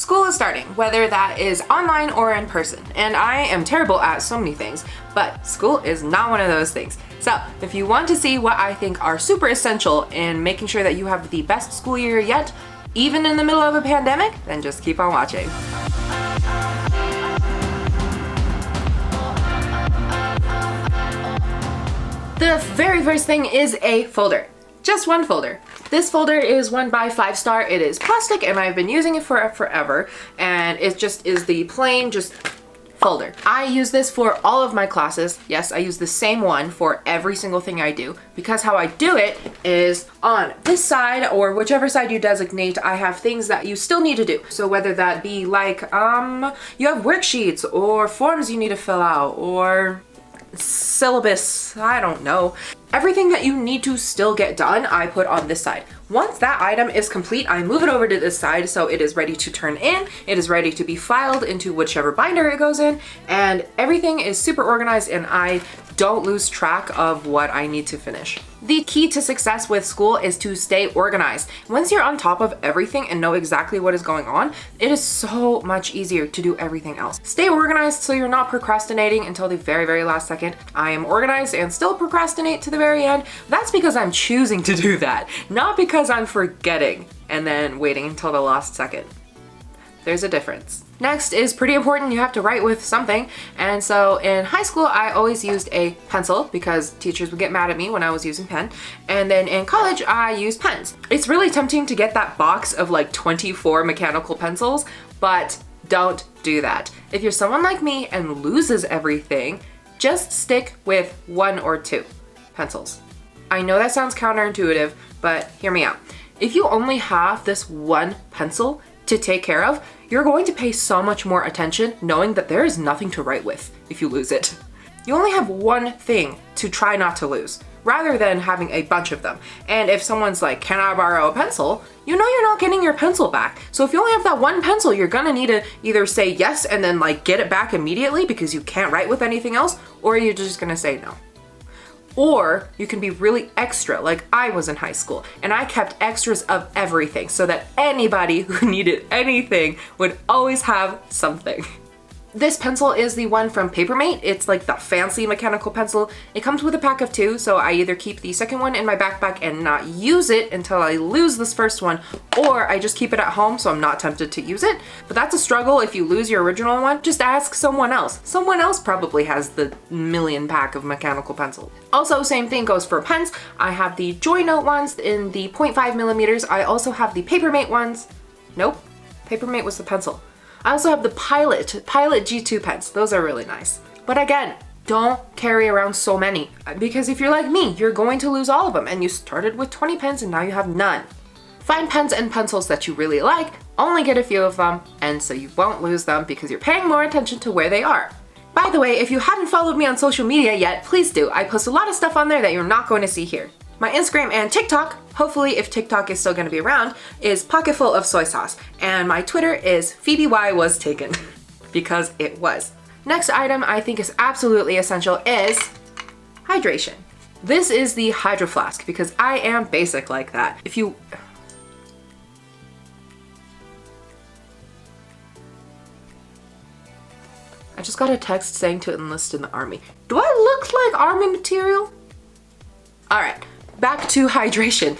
School is starting, whether that is online or in person, and I am terrible at so many things, but school is not one of those things. So if you want to see what I think are super essential in making sure that you have the best school year yet, even in the middle of a pandemic, then just keep on watching. The very first thing is a folder. Just one folder. This folder is one by 5 Star. It is plastic and I've been using it for forever, and it just is the plain folder. I use this for all of my classes. Yes, I use the same one for every single thing I do, because how I do it is on this side or whichever side you designate, I have things that you still need to do. So whether that be like you have worksheets or forms you need to fill out or syllabus, I don't know. Everything that you need to still get done, I put on this side. Once that item is complete, I move it over to this side so it is ready to turn in, it is ready to be filed into whichever binder it goes in, and everything is super organized and I don't lose track of what I need to finish. The key to success with school is to stay organized. Once you're on top of everything and know exactly what is going on, it is so much easier to do everything else. Stay organized so you're not procrastinating until the very, very last second. I am organized and still procrastinate to the very end. That's because I'm choosing to do that, not because I'm forgetting and then waiting until the last second. There's a difference. Next is pretty important, you have to write with something. And so in high school, I always used a pencil because teachers would get mad at me when I was using pen. And then in college, I used pens. It's really tempting to get that box of like 24 mechanical pencils, but don't do that. If you're someone like me and loses everything, just stick with 1 or 2 pencils. I know that sounds counterintuitive, but hear me out. If you only have this one pencil to take care of, you're going to pay so much more attention knowing that there is nothing to write with if you lose it. You only have one thing to try not to lose, rather than having a bunch of them. And if someone's like, can I borrow a pencil? You know you're not getting your pencil back. So if you only have that one pencil, you're gonna need to either say yes and then like get it back immediately because you can't write with anything else, or you're just gonna say no. Or you can be really extra, like I was in high school, and I kept extras of everything so that anybody who needed anything would always have something. This pencil is the one from Papermate. It's like the fancy mechanical pencil. It comes with a pack of 2, so I either keep the second one in my backpack and not use it until I lose this first one, or I just keep it at home so I'm not tempted to use it. But that's a struggle if you lose your original one. Just ask someone else. Someone else probably has the million pack of mechanical pencils. Also, same thing goes for pens. I have the Joy Note ones in the 0.5 millimeters. I also have the Papermate ones. Nope, Papermate was the pencil. I also have the Pilot G2 pens. Those are really nice. But again, don't carry around so many, because if you're like me, you're going to lose all of them and you started with 20 pens and now you have none. Find pens and pencils that you really like, only get a few of them, and so you won't lose them because you're paying more attention to where they are. By the way, if you haven't followed me on social media yet, please do. I post a lot of stuff on there that you're not going to see here. My Instagram and TikTok, hopefully if TikTok is still going to be around, is pocketfulofsoysauce, and my Twitter is Phoebe Y was taken, because it was. Next item I think is absolutely essential is hydration. This is the Hydro Flask because I am basic like that. I just got a text saying to enlist in the army. Do I look like army material? All right. Back to hydration.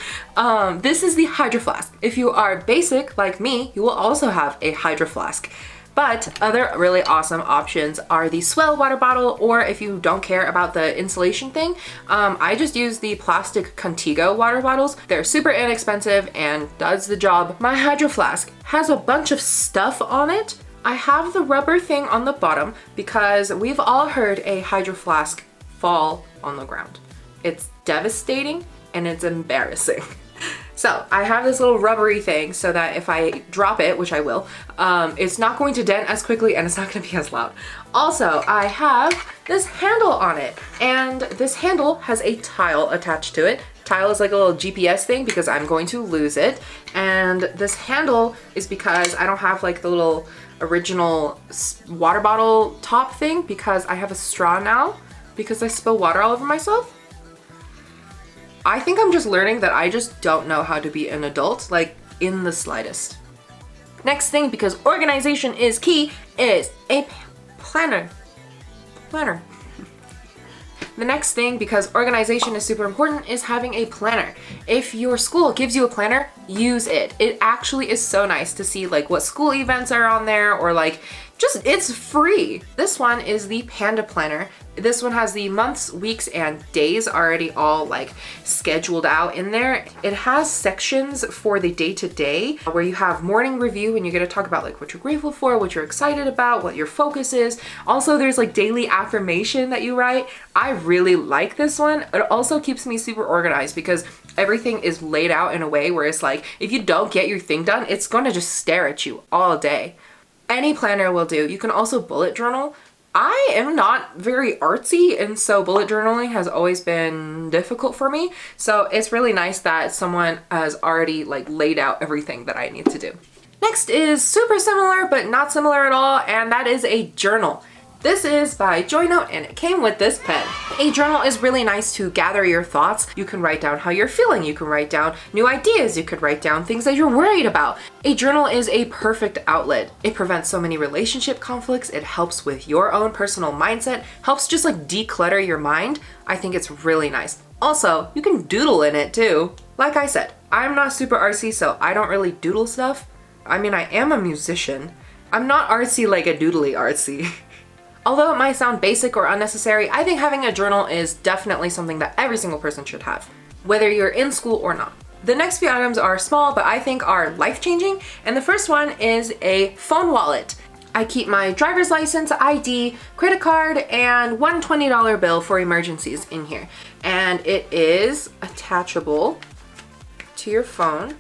This is the Hydro Flask. If you are basic like me, you will also have a Hydro Flask. But other really awesome options are the Swell water bottle, or if you don't care about the insulation thing, I just use the plastic Contigo water bottles. They're super inexpensive and does the job. My Hydro Flask has a bunch of stuff on it. I have the rubber thing on the bottom because we've all heard a Hydro Flask fall on the ground. It's devastating and it's embarrassing. So I have this little rubbery thing so that if I drop it, which I will, it's not going to dent as quickly and it's not going to be as loud. Also, I have this handle on it, and this handle has a tile attached to it. Tile is like a little GPS thing because I'm going to lose it. And this handle is because I don't have like the little original water bottle top thing because I have a straw now because I spill water all over myself. I think I'm just learning that I just don't know how to be an adult, like in the slightest. Next thing, because organization is key, is a planner. The next thing, because organization is super important, is having a planner. If your school gives you a planner, use it. It actually is so nice to see like what school events are on there, or like just, it's free. This one is the Panda Planner. This one has the months, weeks, and days already all like scheduled out in there. It has sections for the day-to-day where you have morning review and you get to talk about like what you're grateful for, what you're excited about, what your focus is. Also, there's like daily affirmation that you write. I really like this one. It also keeps me super organized because everything is laid out in a way where it's like, if you don't get your thing done, it's gonna just stare at you all day. Any planner will do. You can also bullet journal. I am not very artsy, and so bullet journaling has always been difficult for me. So it's really nice that someone has already like laid out everything that I need to do. Next is super similar, but not similar at all, and that is a journal. This is by Joynote and it came with this pen. A journal is really nice to gather your thoughts. You can write down how you're feeling. You can write down new ideas. You could write down things that you're worried about. A journal is a perfect outlet. It prevents so many relationship conflicts. It helps with your own personal mindset, helps just like declutter your mind. I think it's really nice. Also, you can doodle in it too. Like I said, I'm not super artsy, so I don't really doodle stuff. I mean, I am a musician. I'm not artsy like a doodly artsy. Although it might sound basic or unnecessary, I think having a journal is definitely something that every single person should have, whether you're in school or not. The next few items are small, but I think are life-changing, and the first one is a phone wallet. I keep my driver's license, ID, credit card, and one $20 bill for emergencies in here. And it is attachable to your phone.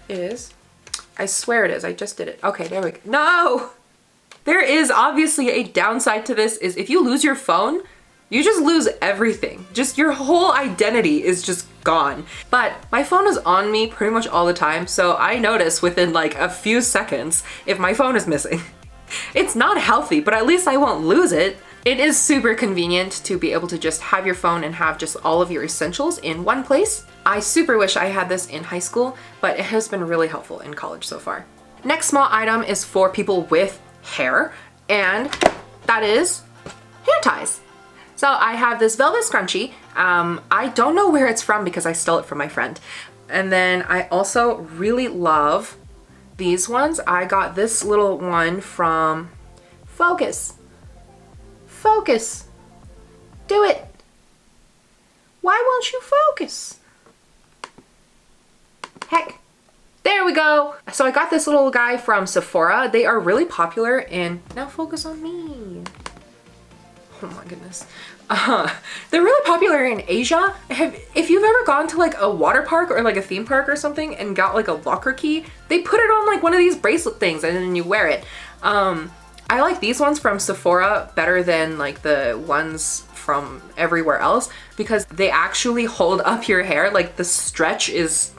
It is. I swear it is. I just did it. Okay, there we go. No! There is obviously a downside to this, is if you lose your phone, you just lose everything. Just your whole identity is just gone. But my phone is on me pretty much all the time, so I notice within like a few seconds if my phone is missing. It's not healthy, but at least I won't lose it. It is super convenient to be able to just have your phone and have just all of your essentials in one place. I super wish I had this in high school, but it has been really helpful in college so far. Next small item is for people with hair, and that is hair ties. So I have this velvet scrunchie. I don't know where it's from because I stole it from my friend. And then I also really love these ones. I got this little one from Focus. Focus. Do it. Why won't you focus? Heck. There we go. So I got this little guy from Sephora. They are really popular in, now focus on me. Oh my goodness. They're really popular in Asia. If you've ever gone to like a water park or like a theme park or something and got like a locker key, they put it on like one of these bracelet things and then you wear it. I like these ones from Sephora better than like the ones from everywhere else because they actually hold up your hair. Like the stretch is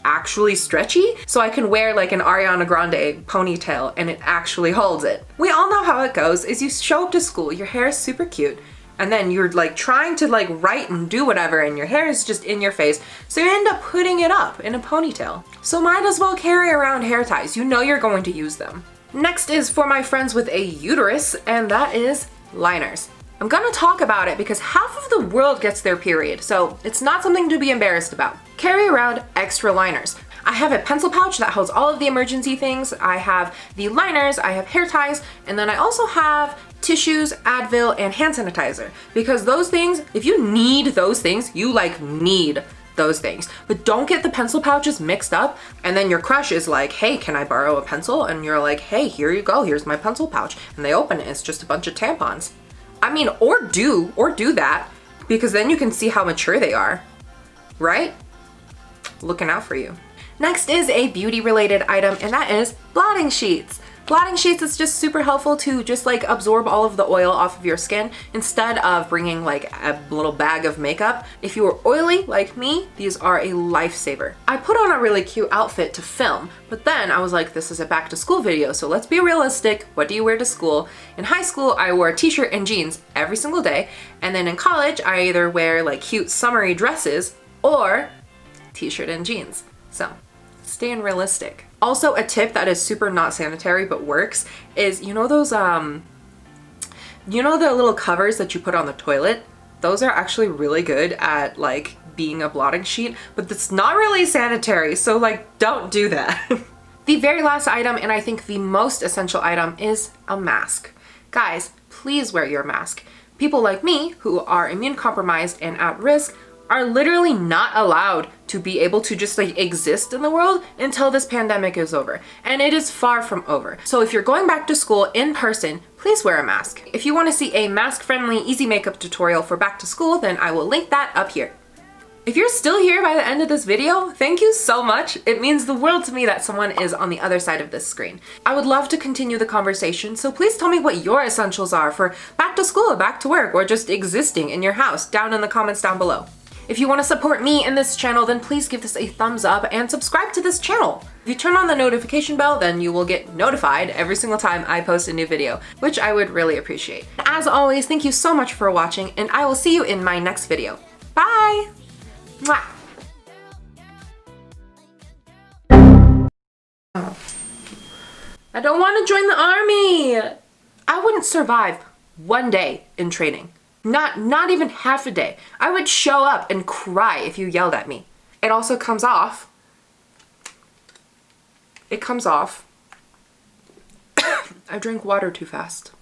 actually stretchy, so I can wear like an Ariana Grande ponytail and it actually holds it. We all know how it goes, is you show up to school, your hair is super cute, and then you're like trying to like write and do whatever and your hair is just in your face, so you end up putting it up in a ponytail. So might as well carry around hair ties, you know you're going to use them. Next is for my friends with a uterus, and that is liners. I'm gonna talk about it because half of the world gets their period, so it's not something to be embarrassed about. Carry around extra liners. I have a pencil pouch that holds all of the emergency things. I have the liners, I have hair ties, and then I also have tissues, Advil, and hand sanitizer. Because those things, if you need those things, you like need those things. But don't get the pencil pouches mixed up and then your crush is like, hey, can I borrow a pencil? And you're like, hey, here you go, here's my pencil pouch. And they open it, it's just a bunch of tampons. I mean, or do that, because then you can see how mature they are, right? Looking out for you. Next is a beauty related item, and that is blotting sheets. Blotting sheets is just super helpful to just like absorb all of the oil off of your skin instead of bringing like a little bag of makeup. If you are oily like me, these are a lifesaver. I put on a really cute outfit to film, but then I was like, this is a back to school video, so let's be realistic. What do you wear to school? In high school, I wore a t-shirt and jeans every single day, and then in college, I either wear like cute summery dresses or t-shirt and jeans. So, staying realistic. Also, a tip that is super not sanitary but works is, you know those, you know the little covers that you put on the toilet? Those are actually really good at like being a blotting sheet, but it's not really sanitary, so like don't do that. The very last item, and I think the most essential item, is a mask. Guys, please wear your mask. People like me, who are immune compromised and at risk, are literally not allowed to be able to just like exist in the world until this pandemic is over. And it is far from over. So if you're going back to school in person, please wear a mask. If you want to see a mask-friendly, easy makeup tutorial for back to school, then I will link that up here. If you're still here by the end of this video, thank you so much. It means the world to me that someone is on the other side of this screen. I would love to continue the conversation, so please tell me what your essentials are for back to school, back to work, or just existing in your house down in the comments down below. If you want to support me in this channel, then please give this a thumbs up and subscribe to this channel. If you turn on the notification bell, then you will get notified every single time I post a new video, which I would really appreciate. As always, thank you so much for watching, and I will see you in my next video. Bye! Mwah. Oh. I don't want to join the army! I wouldn't survive one day in training. Not even half a day. I would show up and cry if you yelled at me. It also comes off. It comes off. I drank water too fast.